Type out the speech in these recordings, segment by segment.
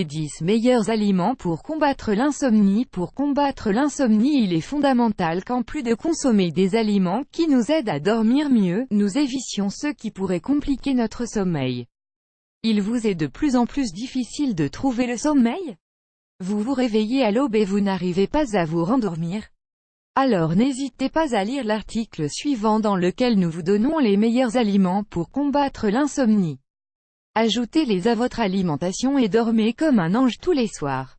Les 10 meilleurs aliments pour combattre l'insomnie. Pour combattre l'insomnie, il est fondamental qu'en plus de consommer des aliments qui nous aident à dormir mieux, nous évitions ceux qui pourraient compliquer notre sommeil. Il vous est de plus en plus difficile de trouver le sommeil? Vous vous réveillez à l'aube et vous n'arrivez pas à vous rendormir? Alors n'hésitez pas à lire l'article suivant dans lequel nous vous donnons les meilleurs aliments pour combattre l'insomnie. Ajoutez-les à votre alimentation et dormez comme un ange tous les soirs.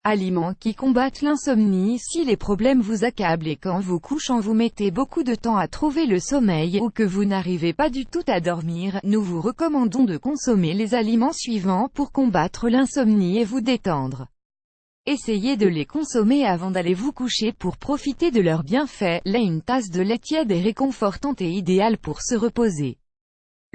Aliments qui combattent l'insomnie. Si les problèmes vous accablent et qu'en vous couchant vous mettez beaucoup de temps à trouver le sommeil, ou que vous n'arrivez pas du tout à dormir, nous vous recommandons de consommer les aliments suivants pour combattre l'insomnie et vous détendre. Essayez de les consommer avant d'aller vous coucher pour profiter de leurs bienfaits. Une tasse de lait tiède est réconfortante et idéale pour se reposer.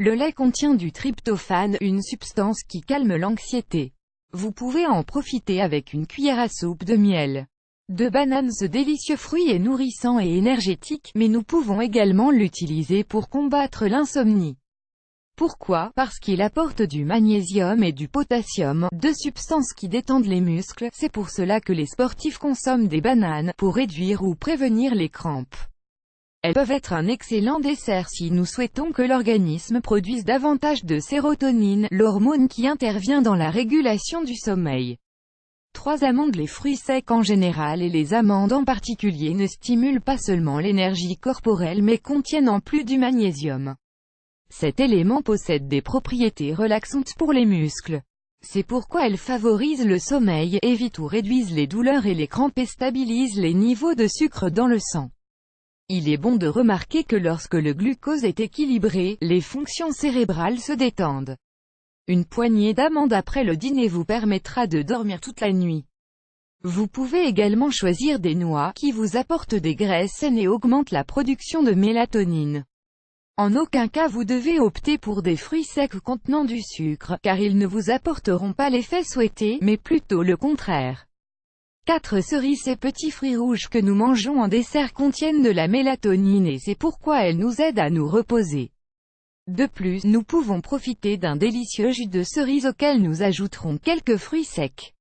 Le lait contient du tryptophane, une substance qui calme l'anxiété. Vous pouvez en profiter avec une cuillère à soupe de miel de banane. Ce délicieux fruit est nourrissant et énergétique, mais nous pouvons également l'utiliser pour combattre l'insomnie. Pourquoi? Parce qu'il apporte du magnésium et du potassium, deux substances qui détendent les muscles. C'est pour cela que les sportifs consomment des bananes, pour réduire ou prévenir les crampes. Elles peuvent être un excellent dessert si nous souhaitons que l'organisme produise davantage de sérotonine, l'hormone qui intervient dans la régulation du sommeil. 3 amandes. Les fruits secs en général et les amandes en particulier ne stimulent pas seulement l'énergie corporelle mais contiennent en plus du magnésium. Cet élément possède des propriétés relaxantes pour les muscles. C'est pourquoi elles favorisent le sommeil, évitent ou réduisent les douleurs et les crampes et stabilisent les niveaux de sucre dans le sang. Il est bon de remarquer que lorsque le glucose est équilibré, les fonctions cérébrales se détendent. Une poignée d'amandes après le dîner vous permettra de dormir toute la nuit. Vous pouvez également choisir des noix, qui vous apportent des graisses saines et augmentent la production de mélatonine. En aucun cas vous devez opter pour des fruits secs contenant du sucre, car ils ne vous apporteront pas l'effet souhaité, mais plutôt le contraire. 4 cerises. Ces petits fruits rouges que nous mangeons en dessert contiennent de la mélatonine et c'est pourquoi elles nous aident à nous reposer. De plus, nous pouvons profiter d'un délicieux jus de cerise auquel nous ajouterons quelques fruits secs.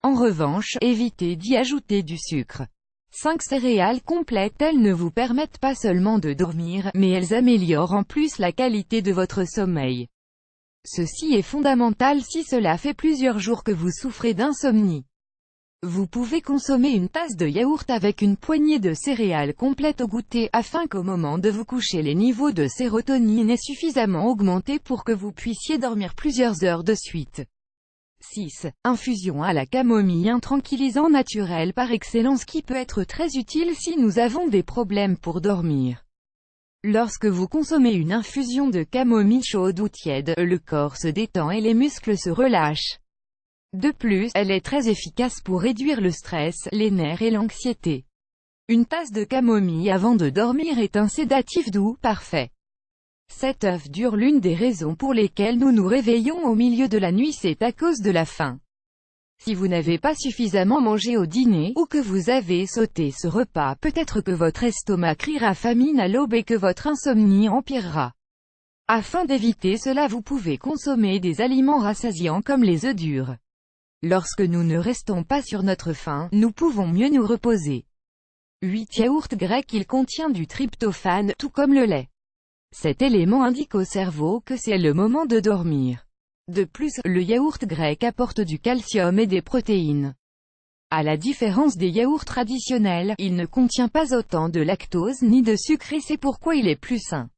En revanche, évitez d'y ajouter du sucre. 5 céréales complètes. Elles ne vous permettent pas seulement de dormir, mais elles améliorent en plus la qualité de votre sommeil. Ceci est fondamental si cela fait plusieurs jours que vous souffrez d'insomnie. Vous pouvez consommer une tasse de yaourt avec une poignée de céréales complètes au goûter, afin qu'au moment de vous coucher les niveaux de sérotonine aient suffisamment augmenté pour que vous puissiez dormir plusieurs heures de suite. 6. Infusion à la camomille. Un tranquillisant naturel par excellence qui peut être très utile si nous avons des problèmes pour dormir. Lorsque vous consommez une infusion de camomille chaude ou tiède, le corps se détend et les muscles se relâchent. De plus, elle est très efficace pour réduire le stress, les nerfs et l'anxiété. Une tasse de camomille avant de dormir est un sédatif doux, parfait. 7 œufs durs. L'une des raisons pour lesquelles nous nous réveillons au milieu de la nuit c'est à cause de la faim. Si vous n'avez pas suffisamment mangé au dîner, ou que vous avez sauté ce repas, peut-être que votre estomac criera famine à l'aube et que votre insomnie empirera. Afin d'éviter cela vous pouvez consommer des aliments rassasiants comme les œufs durs. Lorsque nous ne restons pas sur notre faim, nous pouvons mieux nous reposer. 8 yaourt grec. Il contient du tryptophane, tout comme le lait. Cet élément indique au cerveau que c'est le moment de dormir. De plus, le yaourt grec apporte du calcium et des protéines. À la différence des yaourts traditionnels, il ne contient pas autant de lactose ni de sucre et c'est pourquoi il est plus sain.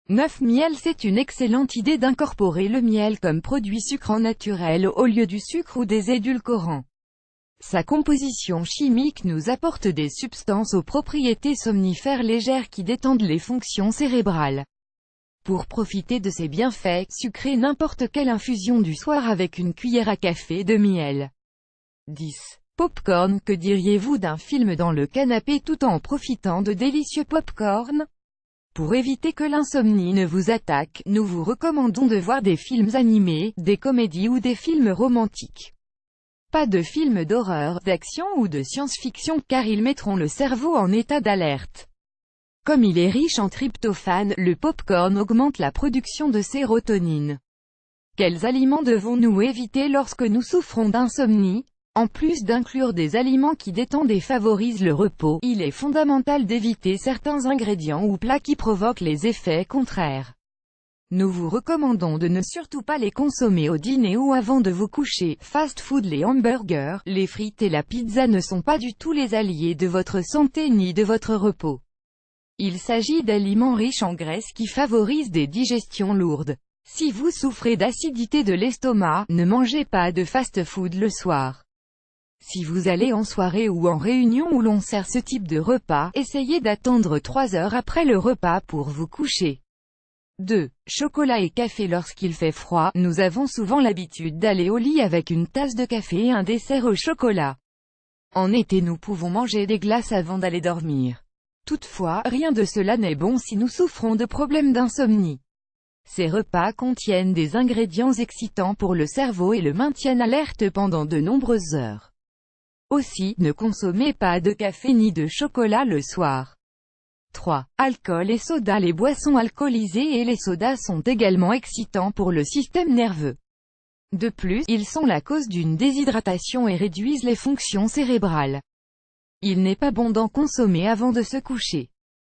9 Miel. C'est une excellente idée d'incorporer le miel comme produit sucrant naturel au lieu du sucre ou des édulcorants. Sa composition chimique nous apporte des substances aux propriétés somnifères légères qui détendent les fonctions cérébrales. Pour profiter de ces bienfaits, sucrez n'importe quelle infusion du soir avec une cuillère à café de miel. 10. Popcorn. Que diriez-vous d'un film dans le canapé tout en profitant de délicieux popcorn? Pour éviter que l'insomnie ne vous attaque, nous vous recommandons de voir des films animés, des comédies ou des films romantiques. Pas de films d'horreur, d'action ou de science-fiction, car ils mettront le cerveau en état d'alerte. Comme il est riche en tryptophane, le popcorn augmente la production de sérotonine. Quels aliments devons-nous éviter lorsque nous souffrons d'insomnie? En plus d'inclure des aliments qui détendent et favorisent le repos, il est fondamental d'éviter certains ingrédients ou plats qui provoquent les effets contraires. Nous vous recommandons de ne surtout pas les consommer au dîner ou avant de vous coucher. Fast-food, les hamburgers, les frites et la pizza ne sont pas du tout les alliés de votre santé ni de votre repos. Il s'agit d'aliments riches en graisse qui favorisent des digestions lourdes. Si vous souffrez d'acidité de l'estomac, ne mangez pas de fast-food le soir. Si vous allez en soirée ou en réunion où l'on sert ce type de repas, essayez d'attendre 3 heures après le repas pour vous coucher. 2. Chocolat et café. Lorsqu'il fait froid, nous avons souvent l'habitude d'aller au lit avec une tasse de café et un dessert au chocolat. En été, nous pouvons manger des glaces avant d'aller dormir. Toutefois, rien de cela n'est bon si nous souffrons de problèmes d'insomnie. Ces repas contiennent des ingrédients excitants pour le cerveau et le maintiennent alerte pendant de nombreuses heures. Aussi, ne consommez pas de café ni de chocolat le soir. 3. Alcool et soda. Les boissons alcoolisées et les sodas sont également excitants pour le système nerveux. De plus, ils sont la cause d'une déshydratation et réduisent les fonctions cérébrales. Il n'est pas bon d'en consommer avant de se coucher.